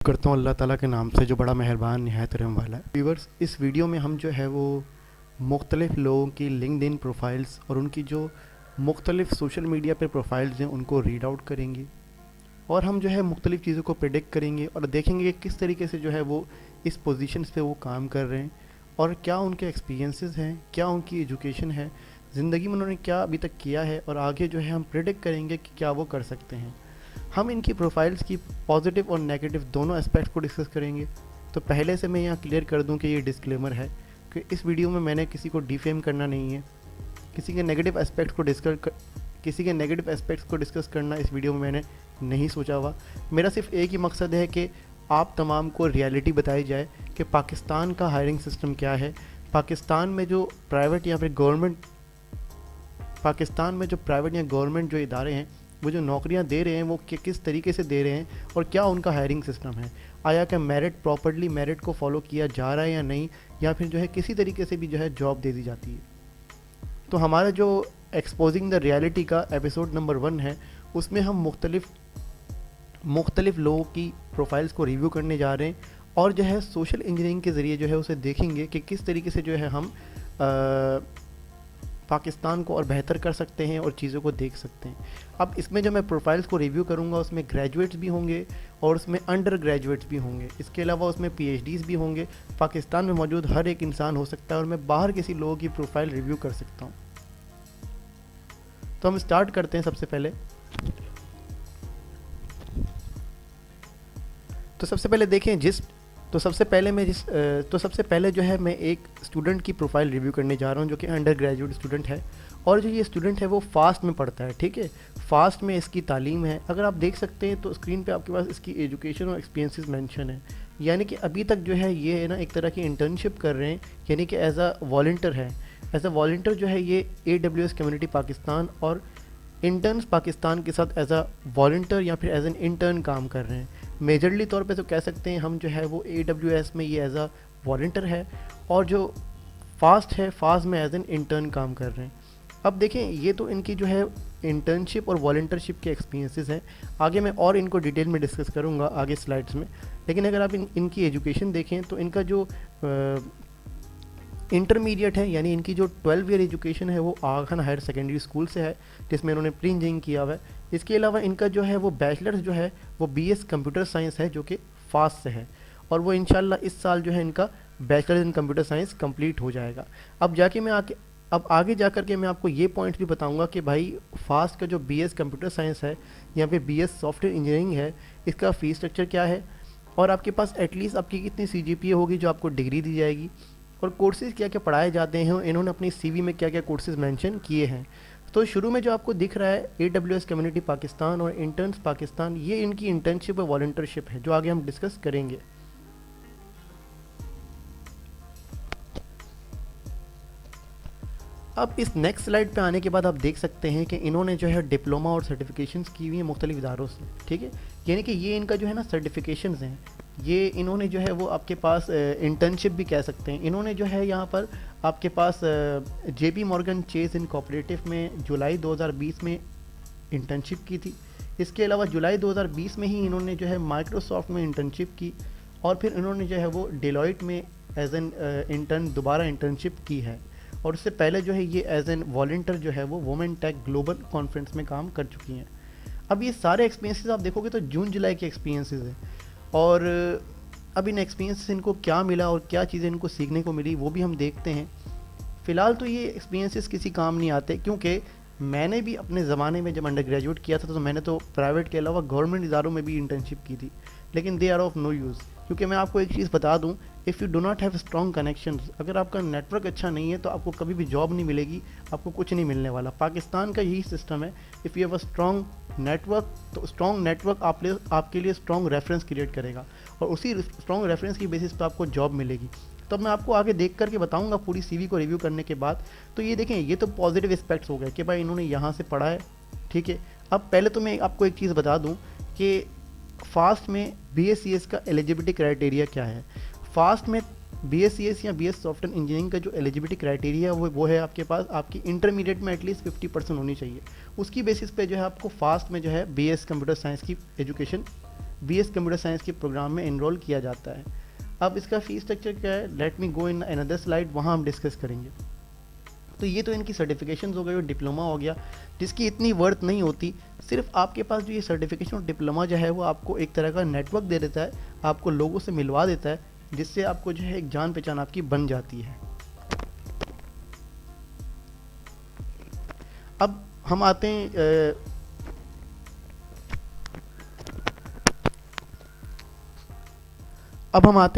करता हूँ अल्लाह ताला के नाम से जो बड़ा मेहरबान निहायत रहम वाला है। व्यूअर्स, इस वीडियो में हम जो है वो मुख्तलिफ़ लोगों की लिंक्डइन प्रोफाइल्स और उनकी जो मुख्तलिफ़ सोशल मीडिया पे प्रोफाइल्स हैं उनको रीड आउट करेंगे और हम जो है मुख्तलिफ़ चीज़ों को प्रेडिक्ट करेंगे और देखेंगे कि किस तरीके से जो है वो इस पोजीशंस पे वो काम कर रहे हैं और क्या उनके एक्सपीरियंसेस हैं, क्या उनकी एजुकेशन है, ज़िंदगी में उन्होंने क्या अभी तक किया है और आगे जो है हम प्रेडिक्ट करेंगे कि क्या वो कर सकते हैं। हम इनकी प्रोफाइल्स की पॉजिटिव और नेगेटिव दोनों एस्पेक्ट्स को डिस्कस करेंगे। तो पहले से मैं यहाँ क्लियर कर दूँ कि ये डिस्क्लेमर है कि इस वीडियो में मैंने किसी को डिफेम करना नहीं है, किसी के नेगेटिव एस्पेक्ट्स को डिस्कस करना इस वीडियो में मैंने नहीं सोचा हुआ। मेरा सिर्फ एक ही मकसद है कि आप तमाम को रियलिटी बताई जाए कि पाकिस्तान का हायरिंग सिस्टम क्या है, पाकिस्तान में जो प्राइवेट या गवर्नमेंट जो इदारे हैं वो जो नौकरियां दे रहे हैं वो किस तरीके से दे रहे हैं और क्या उनका हायरिंग सिस्टम है। आया क्या प्रॉपर्ली मेरिट को फॉलो किया जा रहा है या नहीं, या फिर जो है किसी तरीके से भी जो है जॉब दे दी जाती है। तो हमारा जो एक्सपोजिंग द रियलिटी का एपिसोड नंबर 1 है, उसमें हम मुख्तलिफ लोगों की प्रोफाइल्स को रिव्यू करने जा रहे हैं और जो है सोशल इंजीनियरिंग के ज़रिए जो है उसे देखेंगे कि किस तरीके से जो है हम पाकिस्तान को और बेहतर कर सकते हैं और चीज़ों को देख सकते हैं। अब इसमें जो मैं प्रोफाइल्स को रिव्यू करूंगा उसमें ग्रेजुएट्स भी होंगे और उसमें अंडर ग्रेजुएट्स भी होंगे, इसके अलावा उसमें पीएचडीज़ भी होंगे। पाकिस्तान में मौजूद हर एक इंसान हो सकता है और मैं बाहर किसी लोगों की प्रोफाइल रिव्यू कर सकता हूँ। तो हम स्टार्ट करते हैं। सबसे पहले जो है मैं एक स्टूडेंट की प्रोफाइल रिव्यू करने जा रहा हूँ जो कि अंडर ग्रेजुएट स्टूडेंट है और जो ये स्टूडेंट है वो फास्ट में पढ़ता है। ठीक है, फास्ट में इसकी तालीम है। अगर आप देख सकते हैं तो स्क्रीन पे आपके पास इसकी एजुकेशन और एक्सपीरियंसेस मेंशन है, यानी कि अभी तक जो है ये है ना एक तरह की इंटर्नशिप कर रहे हैं, यानी कि एज अ वॉलंटियर है। एज अ वॉलंटियर जो है ये AWS कम्युनिटी पाकिस्तान और इंटर्न्स पाकिस्तान के साथ एज अ वॉलंटियर या फिर एज एन इंटर्न काम कर रहे हैं। मेजरली तौर पे तो कह सकते हैं हम जो है वो AWS में ये एज अ वॉलंटियर है और जो फास्ट में एज एन इंटर्न काम कर रहे हैं। अब देखें, ये तो इनकी जो है इंटर्नशिप और वॉलंटियरशिप के एक्सपीरियंसेस हैं। आगे मैं और इनको डिटेल में डिस्कस करूँगा आगे स्लाइड्स में। लेकिन अगर आप इनकी एजुकेशन देखें तो इनका जो इंटरमीडिएट है, यानी इनकी जो 12 ईयर एजुकेशन है वो आगा खान हायर सेकेंडरी स्कूल से है जिसमें इन्होंने प्री इंजीनियरिंग किया हुआ है। इसके अलावा इनका जो है वो बैचलर्स जो है वो BS कंप्यूटर साइंस है जो कि फास्ट से है और वो इंशाल्लाह इस साल जो है इनका bachelors in computer science complete हो जाएगा। अब आगे जा कर के मैं आपको ये पॉइंट भी बताऊंगा कि भाई फास्ट का जो BS कंप्यूटर साइंस है या फिर BS सॉफ्टवेयर इंजीनियरिंग है, इसका फ़ीस स्ट्रक्चर क्या है और आपके पास एटलीस्ट आपकी कितनी CGPA होगी जो आपको डिग्री दी जाएगी और कोर्सेज़ क्या क्या पढ़ाए जाते हैं, इन्होंने अपनी CV में क्या क्या कोर्सेज़ मेंशन किए हैं। तो शुरू में जो आपको दिख रहा है AWS कम्युनिटी पाकिस्तान और इंटर्न्स पाकिस्तान, ये इनकी इंटर्नशिप और वॉलंटियरशिप है जो आगे हम डिस्कस करेंगे। अब इस नेक्स्ट स्लाइड पे आने के बाद आप देख सकते हैं कि इन्होंने जो है डिप्लोमा और सर्टिफिकेशंस की हुई है मुख्तलिफ इदारों से। ठीक है, यानी कि ये इनका जो है ना सर्टिफिकेशंस हैं, ये इन्होंने जो है वो आपके पास इंटर्नशिप भी कह सकते हैं। इन्होंने जो है यहाँ पर आपके पास JP मॉर्गन चेस इनकॉर्पोरेटिव में जुलाई 2020 में इंटर्नशिप की थी। इसके अलावा जुलाई 2020 में ही इन्होंने जो है माइक्रोसॉफ्ट में इंटर्नशिप की और फिर इन्होंने जो है वो डेलॉयट में एज एन इंटर्न दोबारा इंटर्नशिप की है और उससे पहले जो है ये एज एन वॉलंटियर जो है वो वुमेन टेक ग्लोबल कॉन्फ्रेंस में काम कर चुकी हैं। अब ये सारे एक्सपीरियंसेस आप देखोगे तो जून जुलाई के एक्सपीरियंसेस हैं और अब इन एक्सपीरियंस से इनको क्या मिला और क्या चीज़ें इनको सीखने को मिली वो भी हम देखते हैं। फ़िलहाल तो ये एक्सपीरियंसेस किसी काम नहीं आते, क्योंकि मैंने भी अपने ज़माने में जब अंडर ग्रेजुएट किया था तो मैंने तो प्राइवेट के अलावा गवर्नमेंट इदारों में भी इंटर्नशिप की थी, लेकिन they are of no use. क्योंकि मैं आपको एक चीज़ बता दूं, if you do not have strong connections, अगर आपका नेटवर्क अच्छा नहीं है तो आपको कभी भी जॉब नहीं मिलेगी, आपको कुछ नहीं मिलने वाला। पाकिस्तान का यही सिस्टम है, if you have a strong network तो स्ट्रॉन्ग नेटवर्क आपके लिए स्ट्रॉन्ग रेफरेंस क्रिएट करेगा और उसी स्ट्रॉन्ग रेफरेंस की बेसिस पर आपको जॉब मिलेगी। तब मैं आपको आगे देख करके बताऊंगा पूरी CV को रिव्यू करने के बाद। तो ये देखें, ये तो पॉजिटिव एस्पेक्ट्स हो गए कि भाई इन्होंने यहाँ से पढ़ा है। ठीक है, अब पहले तो मैं आपको एक चीज़ बता दूँ कि फास्ट में BScs का एलिजिबिलिटी क्राइटेरिया क्या है। फास्ट में BScs या BS सॉफ्टवेयर इंजीनियरिंग का जो एलिजिबिलिटी क्राइटेरिया वो है आपके पास, आपकी इंटरमीडिएट में एटलीस्ट 50% होनी चाहिए। उसकी बेसिस पे जो है आपको फास्ट में जो है BS कंप्यूटर साइंस की एजुकेशन BS कंप्यूटर साइंस के प्रोग्राम में एनरोल किया जाता है। अब इसका फ़ीस स्ट्रक्चर क्या है, let me go in another slide, वहाँ हम डिस्कस करेंगे। तो ये तो इनकी सर्टिफिकेशंस हो गई और डिप्लोमा हो गया, जिसकी इतनी वर्थ नहीं होती। सिर्फ आपके पास जो ये सर्टिफिकेशन और डिप्लोमा जो है वो आपको एक तरह का नेटवर्क दे देता है, आपको लोगों से मिलवा देता है, जिससे आपको जो है एक जान पहचान आपकी बन जाती है। अब हम आते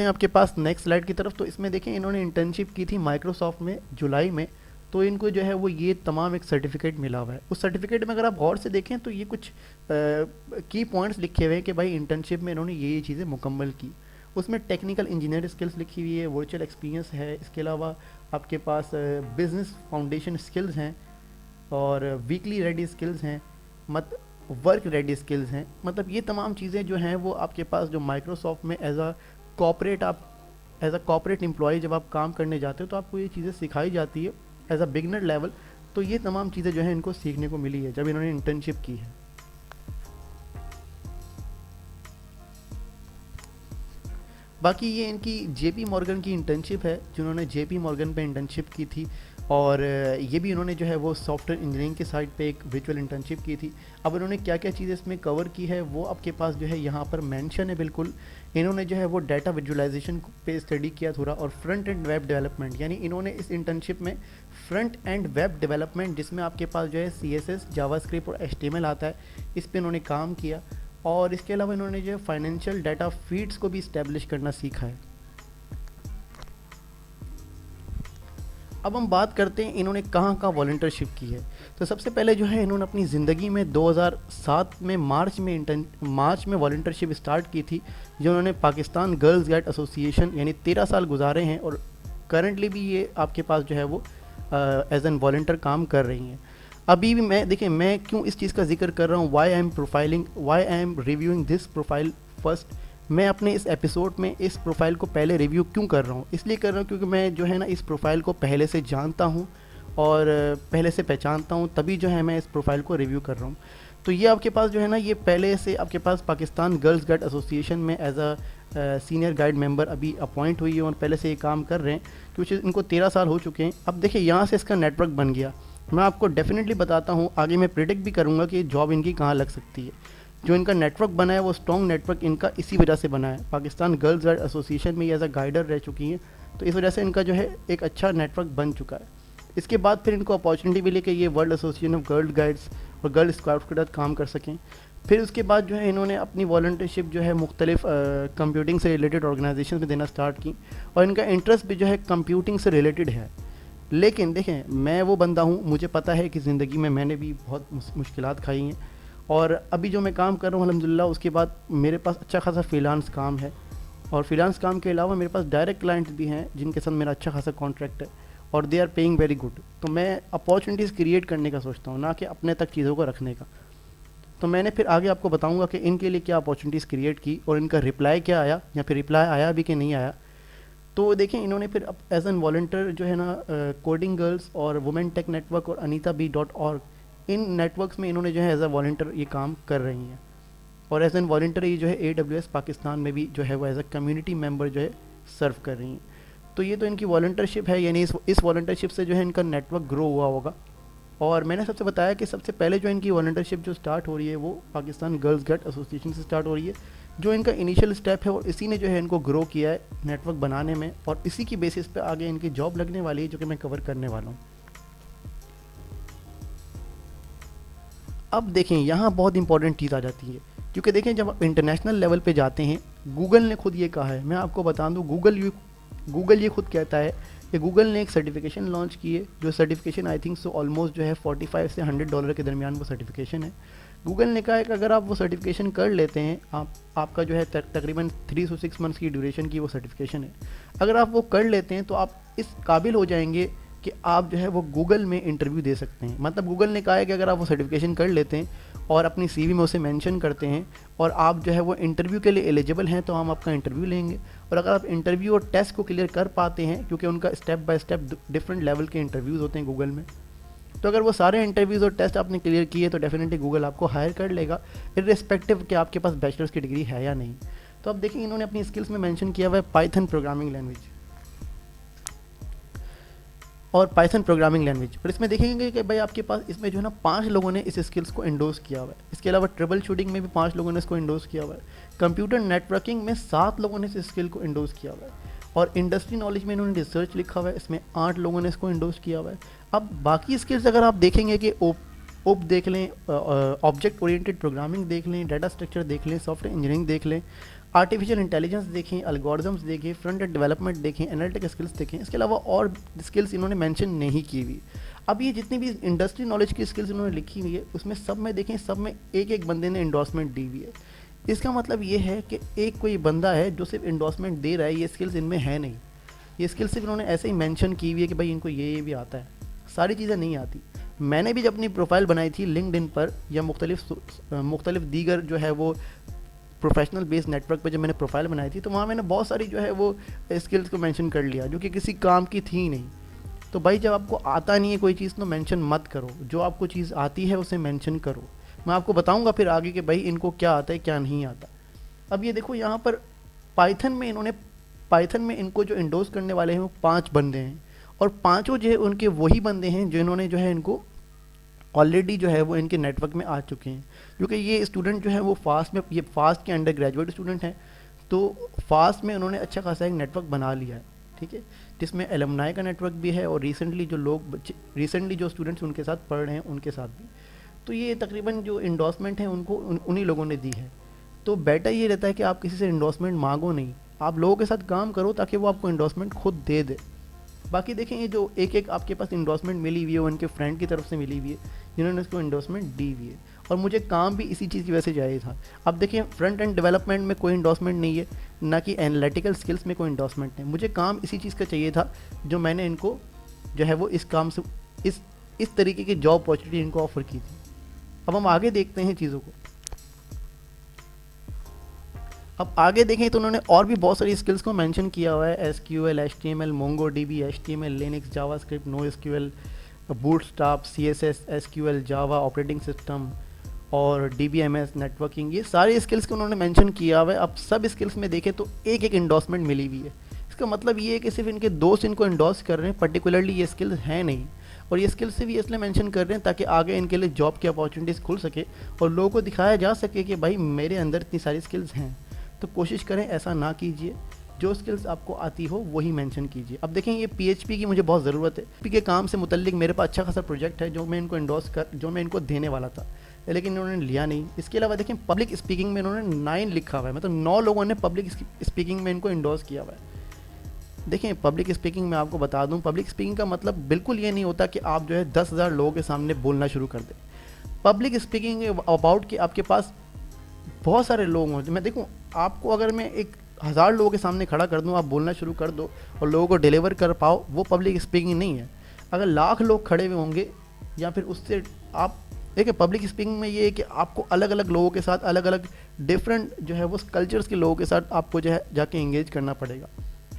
हैं आपके पास नेक्स्ट स्लाइड की तरफ। तो इसमें देखें, इन्होंने इंटर्नशिप की थी माइक्रोसॉफ्ट में जुलाई में, तो इनको जो है वो ये तमाम एक सर्टिफिकेट मिला हुआ है। उस सर्टिफिकेट में अगर आप गौर से देखें तो ये कुछ की पॉइंट्स लिखे हुए हैं कि भाई इंटर्नशिप में इन्होंने ये चीज़ें मुकम्मल की। उसमें टेक्निकल इंजीनियर स्किल्स लिखी हुई है, वर्चुअल एक्सपीरियंस है, इसके अलावा आपके पास बिजनेस फाउंडेशन स्किल्स हैं और वीकली रेडी स्किल्स हैं, वर्क रेडी स्किल्स हैं। मतलब ये तमाम चीज़ें जो हैं वो आपके पास जो माइक्रोसॉफ्ट में एज अ कॉर्पोरेट एम्प्लॉय जब आप काम करने जाते हो तो आपको ये चीज़ें सिखाई जाती है एज अ बिगनर लेवल। तो ये तमाम चीज़ें जो है इनको सीखने को मिली है जब इन्होंने इंटर्नशिप की है। बाकी ये इनकी JP मॉर्गन की इंटर्नशिप है, जिन्होंने JP मॉर्गन पे इंटर्नशिप की थी, और ये भी इन्होंने जो है वो सॉफ्टवेयर इंजीनियरिंग के साइड पे एक वर्चुअल इंटर्नशिप की थी। अब इन्होंने क्या क्या चीज़ें इसमें कवर की है वो आपके पास जो है यहाँ पर मेंशन है बिल्कुल। इन्होंने जो है वो डाटा विजुअलाइजेशन पे स्टडी किया थोड़ा, और फ्रंट एंड वेब डेवलपमेंट, यानी इन्होंने इस इंटर्नशिप में फ्रंट एंड वेब डेवलपमेंट, जिसमें आपके पास जो है CSS, जावास्क्रिप्ट और HTML आता है, इस पर इन्होंने काम किया। और इसके अलावा इन्होंने जो है फाइनेंशियल डाटा फीड्स को भी इस्टेब्लिश करना सीखा है। अब हम बात करते हैं इन्होंने कहाँ कहाँ वॉलंटियरशिप की है। तो सबसे पहले जो है इन्होंने अपनी ज़िंदगी में 2007 में मार्च में वॉलंटियरशिप स्टार्ट की थी, जो उन्होंने पाकिस्तान गर्ल्स गाइड एसोसिएशन, यानी 13 साल गुजारे हैं, और करंटली भी ये आपके पास जो है वो एज एन वॉलंटियर काम कर रही हैं। अभी भी मैं क्यों इस चीज़ का जिक्र कर रहा हूँ, why I am reviewing this profile first. मैं अपने इस एपिसोड में इस प्रोफाइल को पहले रिव्यू क्यों कर रहा हूँ, इसलिए कर रहा हूँ क्योंकि मैं जो है ना इस प्रोफाइल को पहले से जानता हूँ और पहले से पहचानता हूँ, तभी जो है मैं इस प्रोफाइल को रिव्यू कर रहा हूँ। तो ये आपके पास जो है ना, ये पहले से आपके पास पाकिस्तान गर्ल्स गाइड एसोसिएशन में as a senior guide member अभी अपॉइंट हुई है और पहले से ये काम कर रहे हैं, क्योंकि इनको 13 साल हो चुके हैं। अब देखिए यहाँ से इसका नेटवर्क बन गया। मैं आपको डेफिनेटली बताता हूँ, आगे मैं प्रिडिक्ट भी करूँगा कि जॉब इनकी कहाँ लग सकती है। जो इनका नेटवर्क बना है वो स्ट्रॉन्ग नेटवर्क इनका इसी वजह से बना है। पाकिस्तान गर्ल्स गाइड एसोसिएशन में ये एज अ गाइडर रह चुकी हैं, तो इस वजह से इनका जो है एक अच्छा नेटवर्क बन चुका है। इसके बाद फिर इनको अपॉर्चुनिटी मिली कि ये world association of girl guides और गर्ल स्काउट्स के साथ काम कर सकें। फिर उसके बाद जो है इन्होंने अपनी वॉलंटियरशिप जो है मुख्तलिफ कंप्यूटिंग से रिलेटेड ऑर्गेनाइजेशन में देना स्टार्ट की, और इनका इंटरेस्ट भी जो है कंप्यूटिंग से रिलेटेड है। लेकिन देखें, मैं वो बंदा हूँ, मुझे पता है कि ज़िंदगी में मैंने भी बहुत मुश्किलात खाई हैं, और अभी जो मैं काम कर रहा हूँ अल्हम्दुलिल्लाह, उसके बाद मेरे पास अच्छा खासा फ्रीलांस काम है, और फ्रीलांस काम के अलावा मेरे पास डायरेक्ट क्लाइंट भी हैं जिनके साथ मेरा अच्छा खासा कॉन्ट्रैक्ट है, और they are paying very good. तो मैं अपॉर्चुनिटीज़ क्रिएट करने का सोचता हूँ, ना कि अपने तक चीज़ों को रखने का। तो मैंने फिर आगे आपको बताऊँगा कि इनके लिए क्या अपॉर्चुनिटीज़ क्रिएट की और इनका रिप्लाई क्या आया, या फिर रिप्लाई आया भी कि नहीं आया। तो देखें, इन्होंने फिर एज एन वॉलंटियर जो है ना कोडिंग गर्ल्स और वुमेन टेक नेटवर्क और anitaB.org, इन नेटवर्क्स में इन्होंने जो है एज ए वॉलंटियर ये काम कर रही हैं, और एज एन वॉलंटियर ये जो है AWS पाकिस्तान में भी जो है वो एज ए कम्युनिटी मेंबर जो है सर्व कर रही हैं। तो ये तो इनकी वॉलंटियरशिप है, यानी इस वॉलंटियरशिप से जो है इनका नेटवर्क ग्रो हुआ होगा। और मैंने सबसे बताया कि सबसे पहले जो इनकी वॉलंटियरशिप जो स्टार्ट हो रही है वो पाकिस्तान गर्ल्स गाइड एसोसिएशन से स्टार्ट हो रही है, जो इनका इनिशियल स्टेप है, और इसी ने जो है इनको ग्रो किया है नेटवर्क बनाने में, और इसी की बेसिस पे आगे इनकी जॉब लगने वाली है, जो कि मैं कवर करने वाला हूँ। अब देखें, यहाँ बहुत इंपॉर्टेंट चीज़ आ जाती है, क्योंकि देखें जब आप इंटरनेशनल लेवल पे जाते हैं, गूगल ने खुद ये कहा है, मैं आपको बता दूँ, गूगल ये खुद कहता है कि गूगल ने एक सर्टिफिकेशन लॉन्च की है, जो certification I think so almost जो है $45 से $100 के दरमियान वो सर्टिफिकेशन है। गूगल ने कहा है कि अगर आप वो सर्टिफिकेशन कर लेते हैं, आपका जो है तकरीबन 3 से 6 मंथ्स की ड्यूरेशन की वो सर्टिफिकेशन है, अगर आप वो कर लेते हैं तो आप इस काबिल हो जाएंगे कि आप जो है वो गूगल में इंटरव्यू दे सकते हैं। मतलब गूगल ने कहा है कि अगर आप वो सर्टिफिकेशन कर लेते हैं और अपनी CV में उसे मेंशन करते हैं, और आप जो है वो इंटरव्यू के लिए एलिजिबल हैं, तो हम आपका इंटरव्यू लेंगे। और अगर आप इंटरव्यू और टेस्ट को क्लियर कर पाते हैं, क्योंकि उनका step by step different level के इंटरव्यूज़ होते हैं गूगल में, तो अगर वो सारे इंटरव्यूज़ और टेस्ट आपने क्लियर किए तो डेफिनेटली गूगल आपको हायर कर लेगा, इर्रेस्पेक्टिव कि आपके पास बैचलर्स की डिग्री है या नहीं। तो अब देखिए इन्होंने अपनी स्किल्स में मेंशन किया हुआ है पाइथन प्रोग्रामिंग लैंग्वेज और पाइथन प्रोग्रामिंग लैंग्वेज, और इसमें देखेंगे कि भाई आपके पास इसमें जो है ना 5 लोगों ने इस स्किल्स को इंडोर्स किया हुआ है। इसके अलावा ट्रिबल शूटिंग में भी 5 लोगों ने इसको इंडोर्स किया हुआ है। कंप्यूटर नेटवर्किंग में 7 लोगों ने इस स्किल को इंडोर्स किया हुआ है, और इंडस्ट्री नॉलेज में इन्होंने रिसर्च लिखा हुआ है, इसमें 8 लोगों ने इसको इंडोर्स किया हुआ है। अब बाकी स्किल्स अगर आप देखेंगे कि ओप देख लें, ऑब्जेक्ट ओरिएंटेड प्रोग्रामिंग देख लें, डाटा स्ट्रक्चर देख लें, सॉफ्टवेयर इंजीनियरिंग देख लें, आर्टिफिशियल इंटेलिजेंस देखें, एल्गोरिदम्स देखें, फ्रंट एंड डेवलपमेंट देखें, एनालिटिक स्किल्स देखें, इसके अलावा और स्किल्स इन्होंने मेंशन नहीं की हुई। अब ये जितनी भी इंडस्ट्री नॉलेज की स्किल्स इन्होंने लिखी हुई है उसमें सब में देखें, सब में एक एक बंदे ने इंडोर्समेंट दी हुई है। इसका मतलब ये है कि एक कोई बंदा है जो सिर्फ इंडोर्समेंट दे रहा है, ये स्किल्स इनमें है नहीं। ये स्किल्स सिर्फ इन्होंने ऐसे ही मेंशन की हुई है कि भाई इनको ये भी आता है, सारी चीज़ें नहीं आती। मैंने भी जब अपनी प्रोफाइल बनाई थी लिंक्डइन पर या मुख्तलिफ दीगर जो है वो प्रोफेशनल बेस्ड नेटवर्क पे जब मैंने प्रोफाइल बनाई थी तो वहाँ मैंने बहुत सारी जो है वो स्किल्स को मेंशन कर लिया जो कि किसी काम की थी नहीं। तो भाई जब आपको आता नहीं है कोई चीज़ तो मेंशन मत करो, जो आपको चीज़ आती है उसे मेंशन करो। मैं आपको बताऊंगा फिर आगे कि भाई इनको क्या आता है क्या नहीं आता। अब ये देखो यहाँ पर पाइथन में इनको जो इंडोर्स करने वाले हैं वो 5 बंदे हैं, और पाँचों जो है उनके वही बंदे हैं जो इन्होंने जो है इनको ऑलरेडी जो है वो इनके नेटवर्क में आ चुके हैं। क्योंकि ये स्टूडेंट जो है वो ये फास्ट के अंडर ग्रेजुएट स्टूडेंट हैं, तो फास्ट में उन्होंने अच्छा खासा एक नेटवर्क बना लिया है, ठीक है, जिसमें एलुमनाई का नेटवर्क भी है और रिसेंटली जो स्टूडेंट्स उनके साथ पढ़ रहे हैं उनके साथ भी। तो ये तकरीबन जो इंडोर्समेंट है उनको उन्हीं लोगों ने दी है। तो बेटर ये रहता है कि आप किसी से इंडोर्समेंट मांगो नहीं, आप लोगों के साथ काम करो ताकि वो आपको इंडोर्समेंट खुद दे दे। बाकी देखें ये जो एक आपके पास इंडोर्समेंट मिली हुई है वो उनके फ्रेंड की तरफ से मिली हुई है जिन्होंने उसको इंडोर्समेंट दी हुई है, और मुझे काम भी इसी चीज़ की वजह से चाहिए था। अब देखिए फ्रंट एंड डेवलपमेंट में कोई इंडोर्समेंट नहीं है, ना कि एनालिटिकल स्किल्स में कोई इंडोर्समेंट नहीं। मुझे काम इसी चीज़ का चाहिए था जो मैंने इनको जो है वो इस काम से इस तरीके की जॉब अपॉर्चुनिटी इनको ऑफर की थी। अब हम आगे देखते हैं चीज़ों को। अब आगे देखें तो उन्होंने और भी बहुत सारी स्किल्स को मेंशन किया हुआ है, SQL, HTML, MongoDB, HTML, Linux, JavaScript, NoSQL, bootstrap, CSS, SQL, जावा, ऑपरेटिंग सिस्टम और DBMS, नेटवर्किंग, ये सारी स्किल्स को उन्होंने मेंशन किया हुआ है। अब सब स्किल्स में देखें तो एक एक इंडोर्समेंट मिली हुई है। इसका मतलब ये है कि सिर्फ इनके दोस्त इनको इंडोर्स कर रहे हैं, पर्टिकुलरली ये स्किल्स हैं नहीं, और ये स्किल्स से भी इसलिए मेंशन कर रहे हैं ताकि आगे इनके लिए जॉब की अपॉर्चुनिटीज़ खुल सके और लोगों को दिखाया जा सके कि भाई मेरे अंदर इतनी सारी स्किल्स हैं। तो कोशिश करें ऐसा ना कीजिए, जो स्किल्स आपको आती हो वही मेंशन कीजिए। अब देखें ये PHP की मुझे बहुत ज़रूरत है, PHP के काम से मुतल्लिक मेरे पास अच्छा खासा प्रोजेक्ट है जो मैं इनको देने वाला था, लेकिन इन्होंने लिया नहीं। इसके अलावा देखें पब्लिक स्पीकिंग में इन्होंने 9 लिखा हुआ है, मतलब 9 लोगों ने पब्लिक स्पीकिंग में इनको इंडोर्स किया हुआ है। देखें पब्लिक स्पीकिंग में आपको बता दूं, पब्लिक स्पीकिंग का मतलब बिल्कुल ये नहीं होता कि आप जो है 10,000 लोगों के सामने बोलना शुरू कर दें। पब्लिक स्पीकिंग अबाउट कि आपके पास बहुत सारे लोग हों। मैं देखूं आपको अगर मैं 1000 लोगों के सामने खड़ा कर दूं, आप बोलना शुरू कर दो और लोगों को डिलीवर कर पाओ, वो पब्लिक स्पीकिंग नहीं है। अगर लाख लोग खड़े हुए होंगे या फिर उससे आप देखिए, पब्लिक स्पीकिंग में ये है कि आपको अलग अलग लोगों के साथ अलग अलग डिफरेंट जो है वो कल्चर्स के लोगों के साथ आपको जो है जाके इंगेज करना पड़ेगा,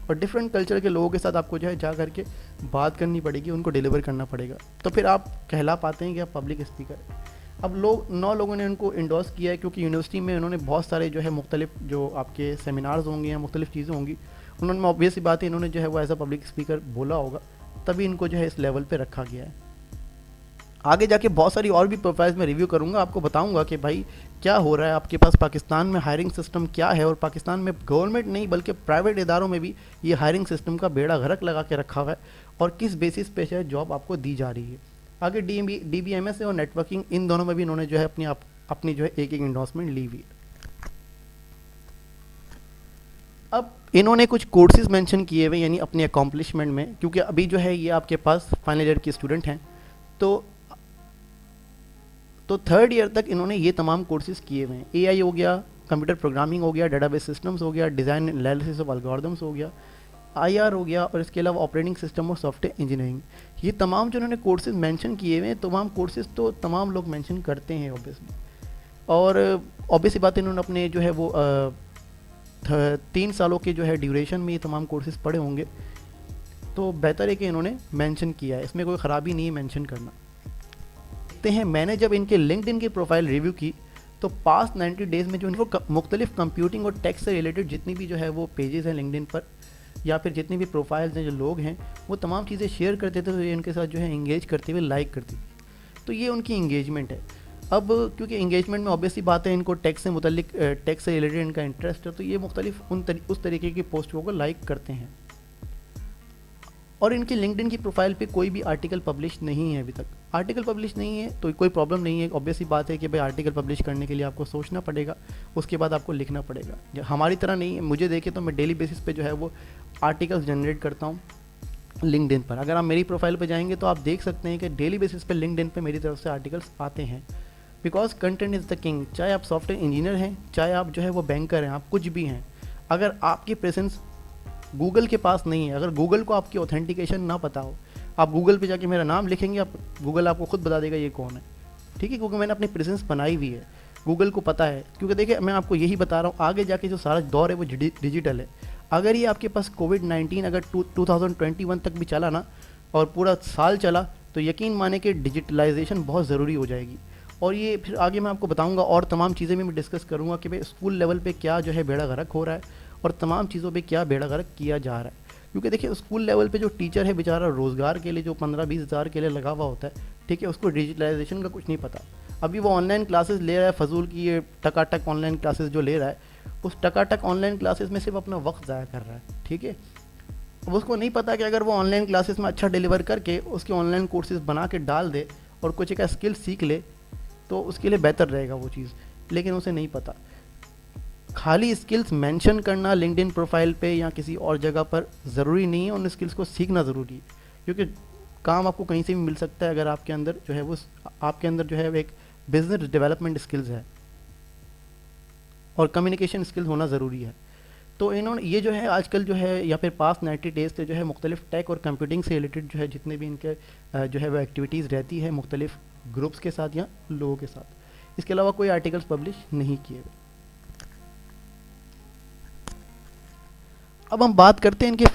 और डिफरेंट कल्चर के लोगों के साथ आपको जो है जा करके बात करनी पड़ेगी, उनको डिलीवर करना पड़ेगा, तो फिर आप कहला पाते हैं कि आप पब्लिक स्पीकर। अब 9 लोगों ने उनको इंडोर्स किया है क्योंकि यूनिवर्सिटी में उन्होंने बहुत सारे जो है मुख्तलिफ जो आपके सेमिनार्स होंगे या मुख्तलिफ चीज़ें होंगी, उन्होंने ऑब्वियस सी बात है इन्होंने जो है वो एज अ पब्लिक स्पीकर बोला होगा, तभी इनको जो है इस लेवल पे रखा गया है। आगे जाके बहुत सारी और भी प्रोफाइल्स में रिव्यू करूंगा, आपको बताऊंगा कि भाई क्या हो रहा है आपके पास पाकिस्तान में, हायरिंग सिस्टम क्या है, और पाकिस्तान में गवर्नमेंट नहीं बल्कि प्राइवेट इदारों में भी ये हायरिंग सिस्टम का बेड़ा गर्क लगा के रखा हुआ है, और किस बेसिस पे जो है जॉब आपको दी जा रही है। आगे DBMS और नेटवर्किंग, इन दोनों में भी इन्होंने जो है अपनी जो है एक इंडोर्समेंट ली हुई है। अब इन्होंने कुछ कोर्सेज मेंशन किए हुए यानी अपनी अकॉम्प्लिशमेंट में, क्योंकि अभी जो है ये आपके पास फाइनल ईयर के स्टूडेंट हैं, तो 3rd ईयर तक इन्होंने ये तमाम कोर्सेज किए हुए हैं। AI हो गया, कंप्यूटर प्रोग्रामिंग हो गया, डेटाबेस सिस्टम्स हो गया, डिज़ाइन एनालिसिस ऑफ एल्गोरिथम्स हो गया, IR हो गया, और इसके अलावा ऑपरेटिंग सिस्टम और सॉफ्टवेयर इंजीनियरिंग। ये तमाम जो इन्होंने कोर्सेज मेंशन किए हुए हैं, तमाम कोर्सेज तो तमाम लोग मेंशन करते हैं ऑब्वियसली, और ऑब्वियसली बात इन्होंने अपने जो है वो 3 सालों के जो है ड्यूरेशन में ये तमाम कोर्सेज पढ़े होंगे, तो बेहतर है कि इन्होंने मेंशन किया है, इसमें कोई ख़राबी नहीं है मेंशन करना। देखते हैं, मैंने जब इनके लिंक्डइन की प्रोफाइल रिव्यू की तो पास्ट 90 डेज़ में जो इनको मुख्तलिफ कंप्यूटिंग और टेक से रिलेटेड जितनी भी जो है वो पेजेस हैं लिंक्डइन पर, या फिर जितनी भी प्रोफाइल्स हैं, जो लोग हैं वो तमाम चीज़ें शेयर करते थे, तो ये इनके साथ जो है इंगेज करते हुए लाइक करती थी। तो ये उनकी इंगेजमेंट है। अब क्योंकि इंगेजमेंट में ऑब्वियसली बात है, इनको टेक से मुतल्लिक टेक से रिलेटेड इनका इंटरेस्ट है, तो ये मुख्तलिफ उस तरीके की पोस्टों को लाइक करते हैं। और इनकी लिंक्डइन की प्रोफाइल पे कोई भी आर्टिकल पब्लिश नहीं है अभी तक। आर्टिकल पब्लिश नहीं है तो कोई प्रॉब्लम नहीं है। ऑब्वियसली बात है कि भाई आर्टिकल पब्लिश करने के लिए आपको सोचना पड़ेगा, उसके बाद आपको लिखना पड़ेगा। हमारी तरह नहीं है, मुझे देखे तो मैं डेली बेसिस पे जो है वो आर्टिकल्स जनरेट करता हूँ लिंक्डइन पर। अगर आप मेरी प्रोफाइल पर जाएंगे तो आप देख सकते हैं कि डेली बेसिस पे लिंक्डइन पे मेरी तरफ से आर्टिकल्स आते हैं, because content is the king. चाहे आप सॉफ्टवेयर इंजीनियर हैं, चाहे आप जो है वो बैंकर हैं, आप कुछ भी हैं, अगर आपकी प्रेजेंस गूगल के पास नहीं है, अगर गूगल को आपकी ऑथेंटिकेशन ना पता हो, आप गूगल पे जाके मेरा नाम लिखेंगे, आप गूगल आपको खुद बता देगा ये कौन है, ठीक है, क्योंकि मैंने अपनी प्रेजेंस बनाई हुई है, गूगल को पता है। क्योंकि देखिए मैं आपको यही बता रहा हूँ, आगे जाके जो सारा दौर है वो डिजिटल है। अगर ये आपके पास कोविड-19 अगर 2021 तक भी चला ना, और पूरा साल चला, तो यकीन माने कि डिजिटलाइजेशन बहुत ज़रूरी हो जाएगी। और ये फिर आगे मैं आपको बताऊंगा, और तमाम चीज़ें भी मैं डिस्कस करूंगा कि भाई स्कूल लेवल पे क्या जो है बेड़ा गर्क हो रहा है और तमाम चीज़ों पे क्या बेड़ा गर्क किया जा रहा है। क्योंकि देखिए स्कूल लेवल पे जो टीचर है बेचारा रोज़गार के लिए जो 15-20 हज़ार के लिए लगा हुआ होता है, ठीक है, उसको डिजिटलाइजेशन का कुछ नहीं पता। अभी वो ऑनलाइन क्लासेस ले रहा है, फजूल की ये टकाटक ऑनलाइन क्लासेस जो ले रहा है, उस टकाटक ऑनलाइन क्लासेस में सिर्फ अपना वक्त ज़ाया कर रहा है, ठीक है। अब उसको नहीं पता कि अगर वो ऑनलाइन क्लासेस में अच्छा डिलीवर करके उसके ऑनलाइन कोर्सेज बना के डाल दे और कुछ एक स्किल सीख ले तो उसके लिए बेहतर रहेगा वो चीज़, लेकिन उसे नहीं पता। खाली स्किल्स मेंशन करना लिंक्डइन प्रोफाइल पे या किसी और जगह पर ज़रूरी नहीं है, उन स्किल्स को सीखना ज़रूरी है, क्योंकि काम आपको कहीं से भी मिल सकता है अगर आपके अंदर जो है वो आपके अंदर जो है एक बिजनेस डेवलपमेंट स्किल्स है और कम्युनिकेशन स्किल्स होना ज़रूरी है। तो इन्होंने ये जो है आजकल जो है या फिर पास 90 डेज़ से जो है मुख्तलिफ टेक और कंप्यूटिंग से रिलेटेड जो है जितने भी इनके जो है वो एक्टिविटीज़ रहती है मुख्तलिफ ग्रुप्स के साथ या लोगों के साथ, इसके अलावा कोई आर्टिकल्स पब्लिश नहीं किए गए। अब हम बात करते हैं इनके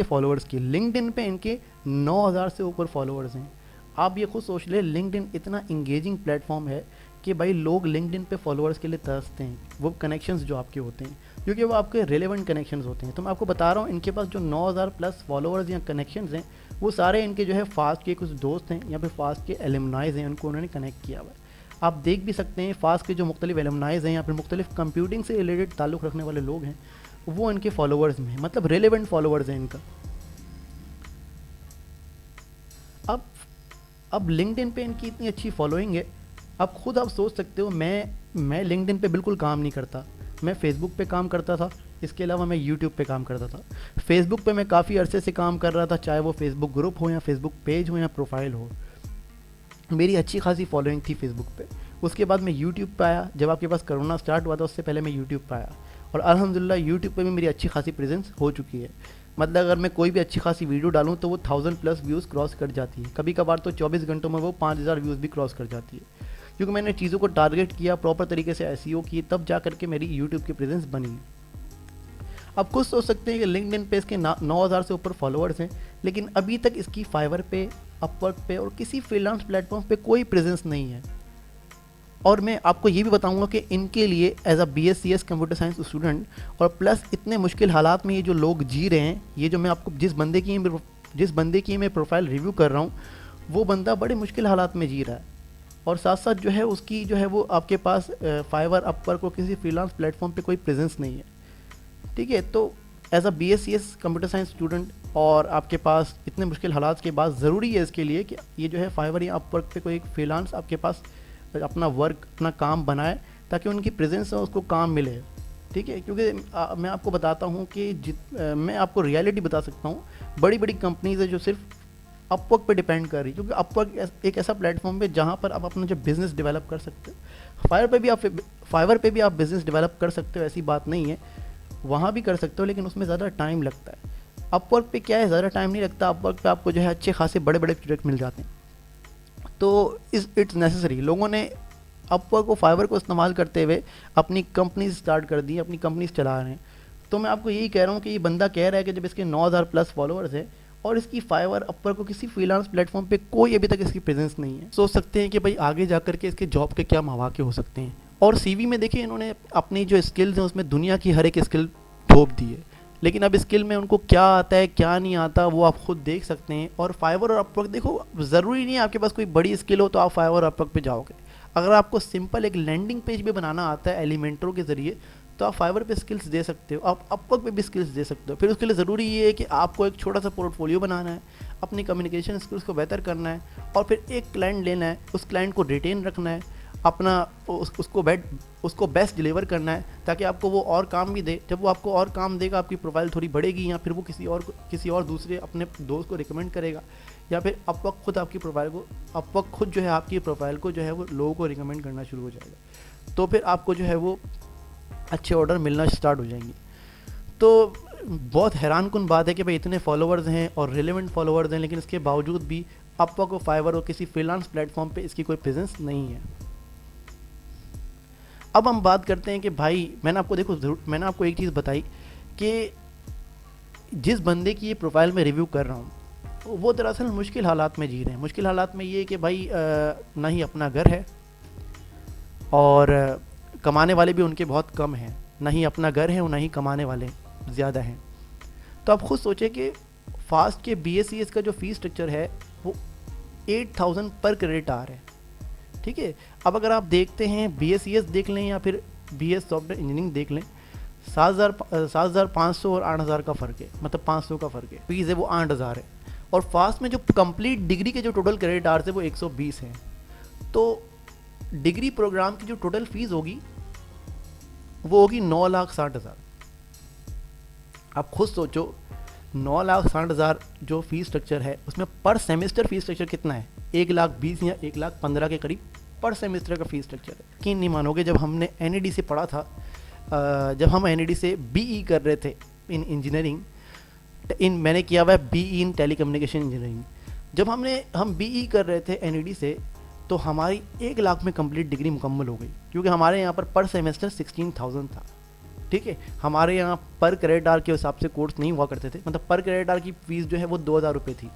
फॉलोअर्स की। लिंक्डइन पे इनके 9000 से ऊपर फॉलोअर्स हैं। आप ये खुद सोच ले, लिंक्डइन इतना इंगेजिंग प्लेटफॉर्म है कि भाई लोग लिंक्डइन पे फॉलोअर्स के लिए तरसते हैं, वो कनेक्शंस जो आपके होते हैं, क्योंकि वो आपके रेलेवेंट कनेक्शंस होते हैं। तो मैं आपको बता रहा हूँ, इनके पास जो 9000 प्लस फॉलोअर्स या कनेक्शंस हैं, वो सारे इनके जो है फास्ट के कुछ दोस्त हैं या फिर फास्ट के एलुमनाइज हैं, उनको उन्होंने कनेक्ट किया हुआ है। आप देख भी सकते हैं फास्ट के जो मुख्तलिफ एलुमनाइज हैं या फिर मुख्तलिफ कंप्यूटिंग से रिलेटेड ताल्लुक़ रखने वाले लोग हैं, वो इनके फॉलोअर्स में, मतलब रेलेवेंट फॉलोअर्स हैं इनका। अब लिंक्डइन पे इनकी इतनी अच्छी फॉलोइंग है, अब खुद आप सोच सकते हो, मैं लिंक्डइन पे बिल्कुल काम नहीं करता, मैं फेसबुक पे काम करता था, इसके अलावा मैं यूट्यूब पे काम करता था। फेसबुक पे मैं काफ़ी अरसे से काम कर रहा था, चाहे वो फेसबुक ग्रुप हो या फेसबुक पेज हो या प्रोफाइल हो, मेरी अच्छी खासी फॉलोइंग थी फेसबुक पे। उसके बाद मैं यूट्यूब पे आया, जब आपके पास कोरोना स्टार्ट हुआ था उससे पहले मैं यूट्यूब पे आया, और अल्हम्दुलिल्लाह यूट्यूब पे भी मेरी अच्छी खासी प्रेजेंस हो चुकी है। मतलब अगर मैं कोई भी अच्छी खासी वीडियो डालूँ तो वो 1000+ व्यूज़ क्रॉस कर जाती है, कभी कभार तो 24 घंटों में वो 5000 व्यूज़ भी क्रॉस कर जाती है, क्योंकि मैंने चीज़ों को टारगेट किया, प्रॉपर तरीके से एसईओ की, तब जा करके मेरी यूट्यूब की प्रेजेंस बनी। आप खुद सोच सकते हैं कि लिंक्डइन पे इसके 9000 से ऊपर फॉलोअर्स हैं, लेकिन अभी तक इसकी फाइवर पे, अपवर्क पे और किसी फ्रीलांस प्लेटफॉर्म पे कोई प्रेजेंस नहीं है। और मैं आपको ये भी बताऊंगा कि इनके लिए as a BScs computer science student, और प्लस इतने मुश्किल हालात में ये जो लोग जी रहे हैं, ये जो मैं आपको जिस बंदे की मैं प्रोफाइल रिव्यू कर रहा हूँ, वो बंदा बड़े मुश्किल हालात में जी रहा है, और साथ साथ जो है उसकी जो है वो आपके पास फाइवर, अपवर्क और किसी फ्रीलांस प्लेटफॉर्म पे कोई प्रेजेंस नहीं है, ठीक है। तो as a BScs computer science student और आपके पास इतने मुश्किल हालात के बाद ज़रूरी है इसके लिए कि ये जो है फाइवर या अपवर्क पे कोई एक फ्रीलांस आपके पास अपना वर्क, अपना काम बनाए, ताकि उनकी प्रेजेंस है उसको काम मिले, ठीक है। क्योंकि मैं आपको बताता हूँ कि मैं आपको रियलिटी बता सकता हूँ, बड़ी बड़ी कंपनीज है जो सिर्फ अपवर्क पे डिपेंड कर रही है, क्योंकि अपवर्क एक ऐसा प्लेटफॉर्म है जहाँ पर आप अपना जो बिज़नेस डेवलप कर सकते हो। फाइवर पे भी आप बिज़नेस डेवलप कर सकते हो, ऐसी बात नहीं है, वहाँ भी कर सकते हो, लेकिन उसमें ज़्यादा टाइम लगता है। अपवर्क पे क्या है, ज़्यादा टाइम नहीं लगता, अपवर्क पे आपको जो है अच्छे खासे बड़े बड़े प्रोजेक्ट मिल जाते हैं। तो इट्स नेसेसरी, लोगों ने अपवर्क और फाइवर को इस्तेमाल करते हुए अपनी कंपनीज स्टार्ट कर दी, अपनी कंपनीज चला रहे हैं। तो मैं आपको यही कह रहा हूँ कि ये बंदा कह रहा है कि जब इसके 9000+ फॉलोअर्स है और इसकी फाइवर अपवर को किसी फ्रीलांस प्लेटफॉर्म पे कोई अभी तक इसकी प्रेजेंस नहीं है। सोच सकते हैं कि भाई आगे जाकर के इसके जॉब के क्या मौके हो सकते हैं। और सीवी में देखिए इन्होंने अपनी जो स्किल्स हैं उसमें दुनिया की हर एक स्किल थोप दी है, लेकिन अब स्किल में उनको क्या आता है क्या नहीं आता वो आप खुद देख सकते हैं। और फाइवर और अपवर्क देखो, ज़रूरी नहीं है आपके पास कोई बड़ी स्किल हो तो आप फाइवर और अपवर्क पे जाओगे। अगर आपको सिंपल एक लैंडिंग पेज भी बनाना आता है एलिमेंटरों के ज़रिए तो आप फाइवर पे स्किल्स दे सकते हो, आप अपवर्क पे भी स्किल्स दे सकते हो। फिर उसके लिए ज़रूरी ये है कि आपको एक छोटा सा पोर्टफोलियो बनाना है, अपनी कम्युनिकेशन स्किल्स को बेहतर करना है और फिर एक क्लाइंट लेना है, उस क्लाइंट को रिटेन रखना है, अपना उसको बेस्ट डिलीवर करना है ताकि आपको वो और काम भी दे। जब वो आपको और काम देगा आपकी प्रोफाइल थोड़ी बढ़ेगी, या फिर वो किसी और दूसरे अपने दोस्त को रिकमेंड करेगा, या फिर अपवर्क खुद आपकी प्रोफाइल को अपवर्क खुद जो है आपकी प्रोफाइल को जो है वो लोगों को रिकमेंड करना शुरू हो जाएगा। तो फिर आपको जो है वो अच्छे ऑर्डर मिलना स्टार्ट हो जाएंगे। तो बहुत हैरानकुन बात है कि भाई इतने फॉलोअर्स हैं और रिलेवेंट फॉलोअर्स हैं, लेकिन इसके बावजूद भी अपवर्क और फाइवर और किसी फ्रीलांस प्लेटफॉर्म पे इसकी कोई प्रेजेंस नहीं है। अब हम बात करते हैं कि भाई मैंने आपको एक चीज़ बताई कि जिस बंदे की ये प्रोफाइल में रिव्यू कर रहा हूँ वो दरअसल मुश्किल हालात में जी रहे हैं। मुश्किल हालात में ये कि भाई ना ही अपना घर है और कमाने वाले भी उनके बहुत कम हैं, ना ही अपना घर है और ना ही कमाने वाले ज़्यादा हैं। तो आप खुद सोचें कि फास्ट के BSES का जो फीस स्ट्रक्चर है वो 8000 पर क्रेडिट आवर है, ठीक है। अब अगर आप देखते हैं BSES देख लें या फिर BS सॉफ्टवेयर इंजीनियरिंग देख लें, 7,500 और 8,000 का फ़र्क है, मतलब 500 का फ़र्क है। फीस है वो 8,000 है। और फास्ट में जो कंप्लीट डिग्री के जो टोटल क्रेडिट आवर्स है वो 120 हैं। तो डिग्री प्रोग्राम की जो टोटल फीस होगी वो होगी 9,60,000। आप खुद सोचो 9,60,000 जो फीस स्ट्रक्चर है उसमें पर सेमेस्टर फीस स्ट्रक्चर कितना है, 1,20,000 या 1,15,000 के करीब पर सेमेस्टर का फीस स्ट्रक्चर है। यकीन नहीं मानोगे, जब हमने NED से पढ़ा था, जब हम NED से BE कर रहे थे इन इंजीनियरिंग, मैंने किया हुआ है BE in telecommunication engineering. जब हम BE कर रहे थे NED से तो हमारी 1 लाख में कंप्लीट डिग्री मुकम्मल हो गई, क्योंकि हमारे यहाँ पर सेमेस्टर 16,000 था, ठीक है। हमारे यहाँ पर क्रेडिट आवर के हिसाब से कोर्स नहीं हुआ करते थे, मतलब पर क्रेडिट आवर की फ़ीस जो है वो 2,000 रुपये थी।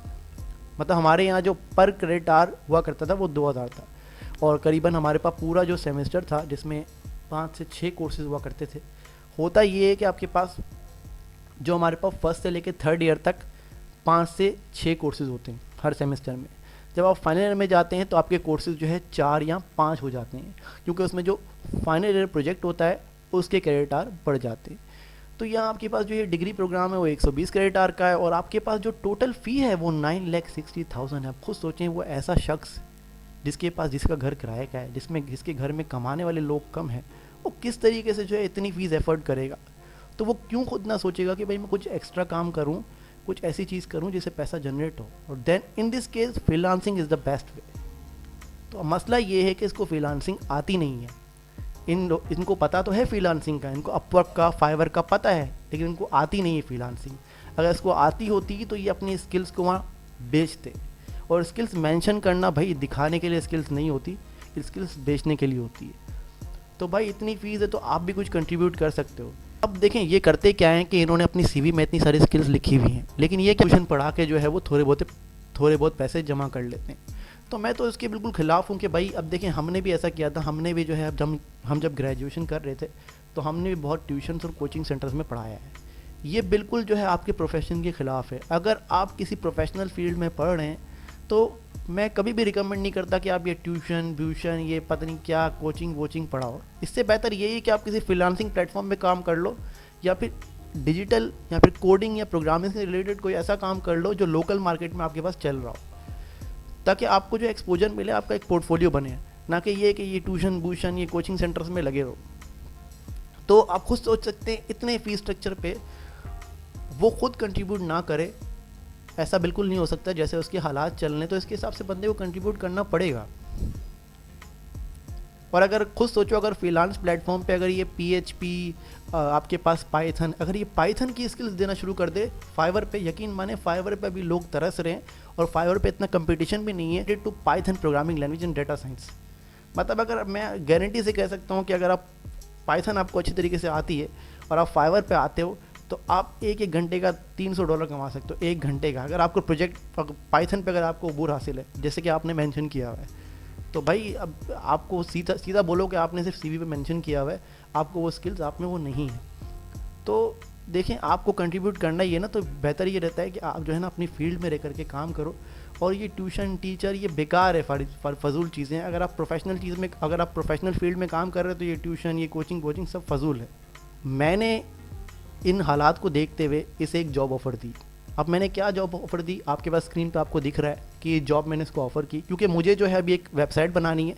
मतलब हमारे यहाँ जो पर क्रेडिट आवर हुआ करता था वो 2,000 था, और करीबन हमारे पास पूरा जो सेमेस्टर था जिसमें 5 से 6 कोर्सेज हुआ करते थे। होता ये है कि आपके पास जो हमारे पास फर्स्ट से लेकर 3rd ईयर तक 5 से 6 कोर्सेज होते हैं हर सेमेस्टर में। जब आप फाइनल ईयर में जाते हैं तो आपके कोर्सेज जो है 4 या 5 हो जाते हैं, क्योंकि उसमें जो फाइनल ईयर प्रोजेक्ट होता है उसके क्रेडिट आवर बढ़ जाते हैं। तो यहाँ आपके पास जो ये डिग्री प्रोग्राम है वो 120 क्रेडिट आवर का है, और आपके पास जो टोटल फ़ी है वो 9,60,000 है। आप खुद सोचें, वो ऐसा शख्स जिसका घर किराए का है, जिसके घर में कमाने वाले लोग कम हैं, वो किस तरीके से जो है इतनी फ़ीस एफर्ड करेगा। तो वो क्यों खुद ना सोचेगा कि भाई मैं कुछ एक्स्ट्रा काम करूँ, कुछ ऐसी चीज़ करूँ जिससे पैसा जनरेट हो। और then in this case freelancing is the best way. तो मसला ये है कि इसको फ्रीलांसिंग आती नहीं है। इनको पता तो है फ्रीलांसिंग का, इनको अपवर्क का, फाइवर का पता है, लेकिन इनको आती नहीं है फ्रीलांसिंग। अगर इसको आती होती तो ये अपनी स्किल्स को वहाँ बेचते। और स्किल्स मेंशन करना भाई दिखाने के लिए स्किल्स नहीं होती, स्किल्स बेचने के लिए होती है। तो भाई इतनी फ़ीस है तो आप भी कुछ कंट्रीब्यूट कर सकते हो। अब देखें ये करते क्या है कि इन्होंने अपनी CV में इतनी सारी स्किल्स लिखी हुई हैं, लेकिन ये ट्यूशन पढ़ा के जो है वो थोड़े बहुत पैसे जमा कर लेते हैं। तो मैं तो इसके बिल्कुल ख़िलाफ़ हूँ कि भाई अब देखें हमने भी ऐसा किया था। हमने भी जो है हम जब ग्रेजुएशन कर रहे थे तो हमने भी बहुत ट्यूशन्स और कोचिंग सेंटर्स में पढ़ाया है। ये बिल्कुल जो है आपके प्रोफेशन के ख़िलाफ़ है। अगर आप किसी प्रोफेशनल फील्ड में पढ़ रहे हैं तो मैं कभी भी रिकमेंड नहीं करता कि आप ये ट्यूशन ये पता नहीं क्या कोचिंग पढ़ाओ। इससे बेहतर यही है कि आप किसी फ्रीलांसिंग प्लेटफॉर्म में काम कर लो, या फिर डिजिटल या फिर कोडिंग या प्रोग्रामिंग से रिलेटेड कोई ऐसा काम कर लो जो लोकल मार्केट में आपके पास चल रहा हो, ताकि आपको जो एक्सपोजर मिले, आपका एक पोर्टफोलियो बने, ना कि ये ट्यूशन ये कोचिंग सेंटर्स में लगे रहो। तो आप खुद सोच सकते हैं इतने फ़ीस स्ट्रक्चर पे वो खुद कंट्रीब्यूट ना करे, ऐसा बिल्कुल नहीं हो सकता। जैसे उसके हालात चल रहे तो इसके हिसाब से बंदे को कंट्रीब्यूट करना पड़ेगा। और अगर खुद सोचो, अगर फ्रीलांस प्लेटफॉर्म पे अगर ये PHP आपके पास पाइथन, अगर ये पाइथन की स्किल्स देना शुरू कर दे फाइवर पे, यकीन माने फाइवर पे अभी लोग तरस रहे हैं, और फाइवर पे इतना कंपटीशन भी नहीं है to Python programming language in data science. मतलब अगर मैं गारंटी से कह सकता हूँ कि अगर आप पाइथन आपको अच्छी तरीके से आती है और आप फाइवर पे आते हो तो आप एक एक घंटे का $300 कमा सकते हो, एक घंटे का। अगर आपको प्रोजेक्ट पाइथन पे अगर आपको अबूर हासिल है, जैसे कि आपने मेंशन किया हुआ है, तो भाई अब आपको सीधा सीधा बोलो कि आपने सिर्फ सीवी पे मेंशन किया हुआ है, आपको वो स्किल्स आप में वो नहीं है। तो देखें, आपको कंट्रीब्यूट करना ही है ना, तो बेहतर ये रहता है कि आप जो है ना अपनी फील्ड में रह करके काम करो। और ये ट्यूशन टीचर ये बेकार है, फजूल चीज़ें हैं। अगर आप प्रोफेशनल चीज़ में, अगर आप प्रोफेशनल फील्ड में काम कर रहे हो तो ये ट्यूशन, ये कोचिंग सब फजूल है। मैंने इन हालात को देखते हुए इसे एक जॉब ऑफ़र दी। अब मैंने क्या जॉब ऑफ़र दी, आपके पास स्क्रीन पे आपको दिख रहा है कि ये जॉब मैंने इसको ऑफ़र की, क्योंकि मुझे जो है अभी एक वेबसाइट बनानी है।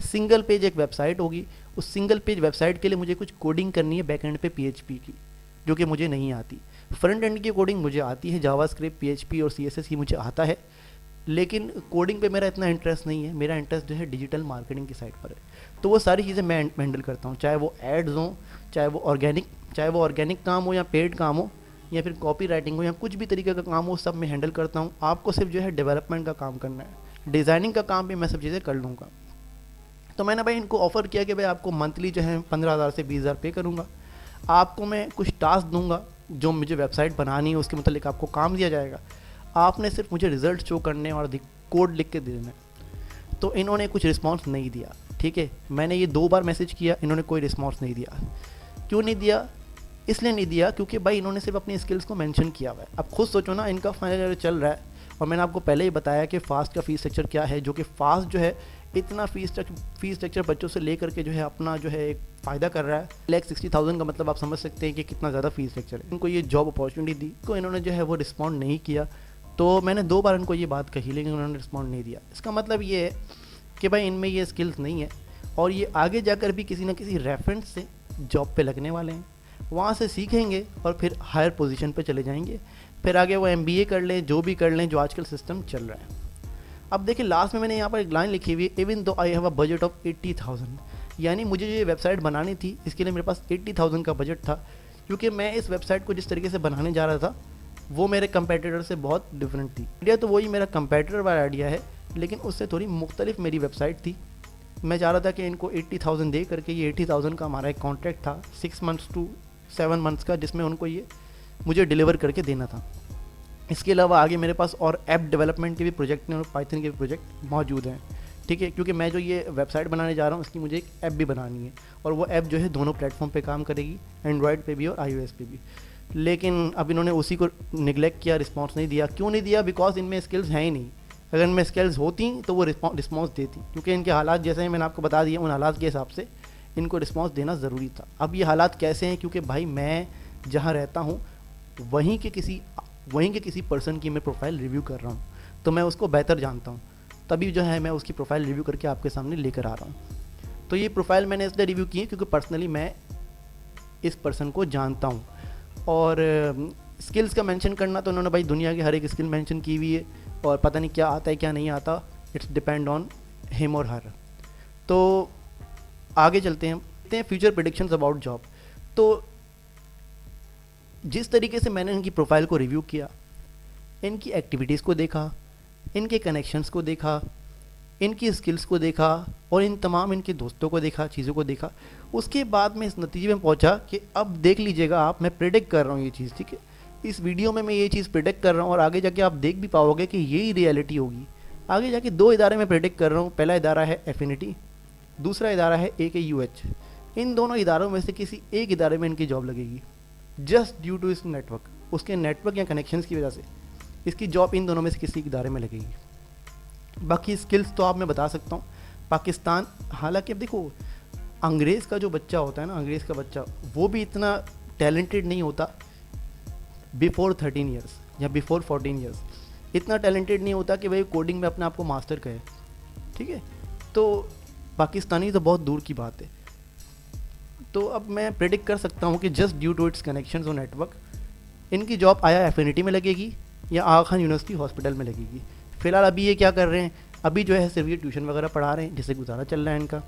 सिंगल पेज एक वेबसाइट होगी, उस सिंगल पेज वेबसाइट के लिए मुझे कुछ कोडिंग करनी है बैकएंड पे PHP की, जो कि मुझे नहीं आती। फ्रंट एंड की कोडिंग मुझे आती है, जावास्क्रिप्ट, PHP और CSS की मुझे आता है, लेकिन कोडिंग पे मेरा इतना इंटरेस्ट नहीं है। मेरा इंटरेस्ट जो है डिजिटल मार्केटिंग की साइड पर है। तो वो सारी चीज़ें मैं हैंडल करता हूँ, चाहे वो एड्स हों, चाहे वो ऑर्गेनिक काम हो या पेड काम हो, या फिर कॉपी राइटिंग हो, या कुछ भी तरीके का काम हो, सब मैं हैंडल करता हूँ। आपको सिर्फ जो है डेवलपमेंट का काम करना है, डिज़ाइनिंग का काम भी मैं सब चीज़ें कर लूँगा। तो मैंने भाई इनको ऑफ़र किया कि भाई आपको मंथली जो है 15,000 से 20,000 पे करूँगा, आपको मैं कुछ टास्क दूंगा जो मुझे वेबसाइट बनानी है, उसके मतलब आपको काम दिया जाएगा, आपने सिर्फ मुझे रिजल्ट शो करने और कोड लिख के दे देना है। तो इन्होंने कुछ रिस्पांस नहीं दिया, ठीक है। मैंने ये 2 बार मैसेज किया, इन्होंने कोई रिस्पांस नहीं दिया। क्यों नहीं दिया? इसलिए नहीं दिया क्योंकि भाई इन्होंने सिर्फ अपनी स्किल्स को मेंशन किया हुआ है। अब खुद सोचो ना, इनका फाइनल ईयर चल रहा है और मैंने आपको पहले ही बताया कि फास्ट का फ़ीस स्ट्रक्चर क्या है, जो कि फास्ट जो है इतना फीस स्ट्रक्चर बच्चों से ले करके जो है अपना जो है एक फ़ायदा कर रहा है। 1,60,000 का मतलब आप समझ सकते हैं कि कितना ज़्यादा फीस स्ट्रक्चर है। इनको ये जॉब अपॉर्चुनिटी दी, तो इन्होंने जो है वो रिस्पॉन्ड नहीं किया। तो मैंने 2 बार इनको ये बात कही, लेकिन उन्होंने रिस्पॉन्ड नहीं दिया। इसका मतलब ये है कि भाई इनमें ये स्किल्स नहीं है, और ये आगे जाकर भी किसी ना किसी रेफरेंस से जॉब पे लगने वाले हैं, वहाँ से सीखेंगे और फिर हायर पोजीशन पे चले जाएंगे। फिर आगे वो MBA कर लें, जो भी कर लें, जो आजकल सिस्टम चल रहा है। अब देखिए लास्ट में मैंने यहाँ पर एक लाइन लिखी हुई है, even though I have a budget of 80,000, यानी मुझे जो ये वेबसाइट बनानी थी इसके लिए मेरे पास 80,000 का बजट था, क्योंकि मैं इस वेबसाइट को जिस तरीके से बनाने जा रहा था वो मेरे कंपेटिटर से बहुत डिफरेंट थी। आइडिया तो वही मेरा कंपेटिटर वाला आइडिया है, लेकिन उससे थोड़ी मुख्तलिफ मेरी वेबसाइट थी। मैं चाह रहा था कि इनको 80,000 दे करके, ये 80,000 का हमारा एक कॉन्ट्रैक्ट था 6 मंथ्स टू 7 मंथ्स का, जिसमें उनको ये मुझे डिलीवर करके देना था। इसके अलावा आगे मेरे पास और ऐप डेवलपमेंट के भी प्रोजेक्ट हैं और पाइथन के भी प्रोजेक्ट मौजूद हैं, ठीक है। क्योंकि मैं जो ये वेबसाइट बनाने जा रहा हूँ उसकी मुझे एक ऐप भी बनानी है, और वो ऐप जो है दोनों प्लेटफॉर्म पे काम करेगी, एंड्रॉयड पे भी और iOS पे भी। लेकिन अब इन्होंने उसी को निगलेक्ट किया, रिस्पॉन्स नहीं दिया। क्यों नहीं दिया? बिकॉज इनमें स्किल्स हैं ही नहीं। अगर इनमें स्किल्स होती तो वो रिस्पॉन्स देती, क्योंकि इनके हालात जैसे मैंने आपको बता दिया, उन हालात के हिसाब से इनको रिस्पॉन्स देना ज़रूरी था। अब ये हालात कैसे हैं? क्योंकि भाई मैं जहाँ रहता हूँ वहीं के किसी पर्सन की मैं प्रोफाइल रिव्यू कर रहा हूँ, तो मैं उसको बेहतर जानता हूँ, तभी जो है मैं उसकी प्रोफाइल रिव्यू करके आपके सामने लेकर आ रहा हूँ। तो ये प्रोफाइल मैंने इसलिए रिव्यू की है क्योंकि पर्सनली मैं इस पर्सन को जानता हूँ। और स्किल्स का मेंशन करना तो उन्होंने भाई दुनिया की हर एक स्किल मेंशन की हुई है, और पता नहीं क्या आता है क्या नहीं आता, इट्स डिपेंड ऑन हिम और हर। तो आगे चलते हैं फ्यूचर प्रेडिक्शंस अबाउट जॉब। तो जिस तरीके से मैंने इनकी प्रोफाइल को रिव्यू किया, इनकी एक्टिविटीज़ को देखा, इनके कनेक्शंस को देखा, इनकी स्किल्स को देखा, और इन तमाम इनके दोस्तों को देखा, चीज़ों को देखा, उसके बाद मैं इस नतीजे में पहुंचा कि अब देख लीजिएगा आप, मैं प्रेडिक्ट कर रहा हूँ ये चीज़, ठीक है। इस वीडियो में मैं ये चीज़ प्रेडिक्ट कर रहा हूँ, और आगे जाके आप देख भी पाओगे कि यही रियलिटी होगी। आगे जाके 2 इदारे में प्रेडिक्ट कर रहा हूँ। पहला इदारा है एफिनिटी, दूसरा इदारा है AKUH। इन दोनों इदारों में से किसी एक इदारे में इनकी जॉब लगेगी, जस्ट ड्यू टू इस नेटवर्क, उसके नेटवर्क या कनेक्शंस की वजह से इसकी जॉब इन दोनों में से किसी इदारे में लगेगी। बाकी स्किल्स तो आप मैं बता सकता हूँ। पाकिस्तान, हालांकि अब देखो, अंग्रेज़ का जो बच्चा होता है ना, अंग्रेज़ का बच्चा, वो भी इतना टैलेंटेड नहीं होता बिफोर 13 ईयर्स या बिफोर 14 ईयर्स। इतना टैलेंटेड नहीं होता कि भाई कोडिंग में अपने आप को मास्टर करे, ठीक है। तो पाकिस्तानी तो बहुत दूर की बात है। तो अब मैं प्रेडिक्ट कर सकता हूँ कि just due to its connections और नेटवर्क, इनकी जॉब आया एफिनिटी में लगेगी या आगा खान यूनिवर्सिटी हॉस्पिटल में लगेगी। फ़िलहाल अभी ये क्या कर रहे हैं, अभी जो है सिर्फ ये ट्यूशन वगैरह पढ़ा रहे हैं, जिससे गुजारा चल रहा है इनका।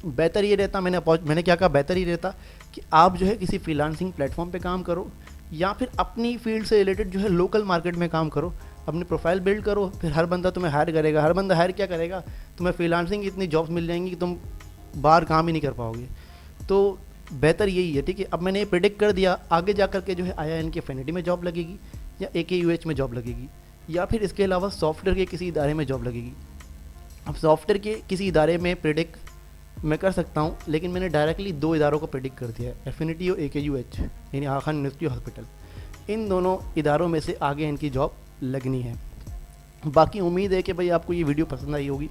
बेहतर ये रहता, मैंने क्या कहा, बेहतर ये रहता कि आप जो है किसी फ्रीलांसिंग प्लेटफॉर्म पे काम करो, या फिर अपनी फील्ड से रिलेटेड जो है लोकल मार्केट में काम करो, अपनी प्रोफाइल बिल्ड करो, फिर हर बंदा तुम्हें हायर करेगा। हर बंदा हायर क्या करेगा, तुम्हें फ्रीलांसिंग की इतनी जॉब्स मिल जाएंगी कि तुम बाहर काम ही नहीं कर पाओगे। तो बेहतर यही है, ठीक है। अब मैंने ये प्रिडिक्ट कर दिया, आगे जा कर के जो है IIN की एफिनिटी में जॉब लगेगी या AKUH में जॉब लगेगी, या फिर इसके अलावा सॉफ्टवेयर के किसी इदारे में जॉब लगेगी। अब सॉफ्टवेयर के किसी इदारे में प्रिडिक्ट मैं कर सकता हूँ, लेकिन मैंने डायरेक्टली 2 इदारों को प्रिडिक्ट कर दिया है, एफिनिटी और AKUH यानी आगा खान यूनिवर्सिटी हॉस्पिटल। इन दोनों इदारों में से आगे इनकी जॉब लगनी है। बाकी उम्मीद है कि भाई आपको ये वीडियो पसंद आई होगी।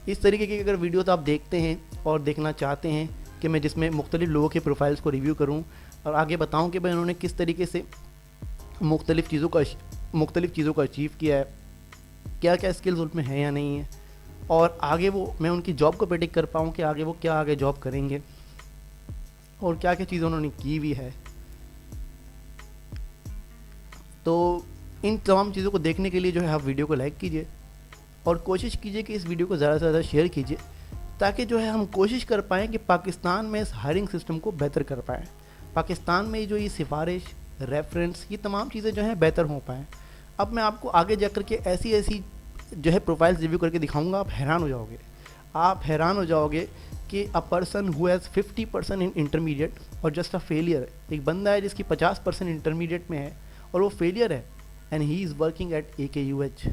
इस तरीके की अगर वीडियो तो आप देखते हैं और देखना चाहते हैं कि मैं जिसमें मुख्तलिफ़ लोगों के प्रोफाइल्स को रिव्यू करूं और आगे बताऊं कि भाई उन्होंने किस तरीके से मुख्तलिफ़ चीज़ों को अचीव किया है, क्या क्या स्किल्स उनमें हैं या नहीं है, और आगे वो मैं उनकी जॉब को प्रेडिक्ट कर पाऊँ कि आगे वो क्या आगे जॉब करेंगे और क्या क्या चीज़ें उन्होंने की हुई है। तो इन तमाम चीज़ों को देखने के लिए जो है आप वीडियो को लाइक कीजिए और कोशिश कीजिए कि इस वीडियो को ज़्यादा से ज़्यादा शेयर कीजिए, ताकि जो है हम कोशिश कर पाएँ कि पाकिस्तान में इस हायरिंग सिस्टम को बेहतर कर पाएँ। पाकिस्तान में जो ये सिफारिश, रेफरेंस, ये तमाम चीज़ें जो हैं बेहतर हो पाएँ। अब मैं आपको आगे जा कर के ऐसी ऐसी जो है प्रोफाइल्स रिव्यू करके दिखाऊंगा, आप हैरान हो जाओगे। आप हैरान हो जाओगे कि a person who has 50% in intermediate और जस्ट अ फेलियर, एक बंदा है जिसकी 50% इंटरमीडिएट में है और वो फेलियर है, and he is working at AKUH।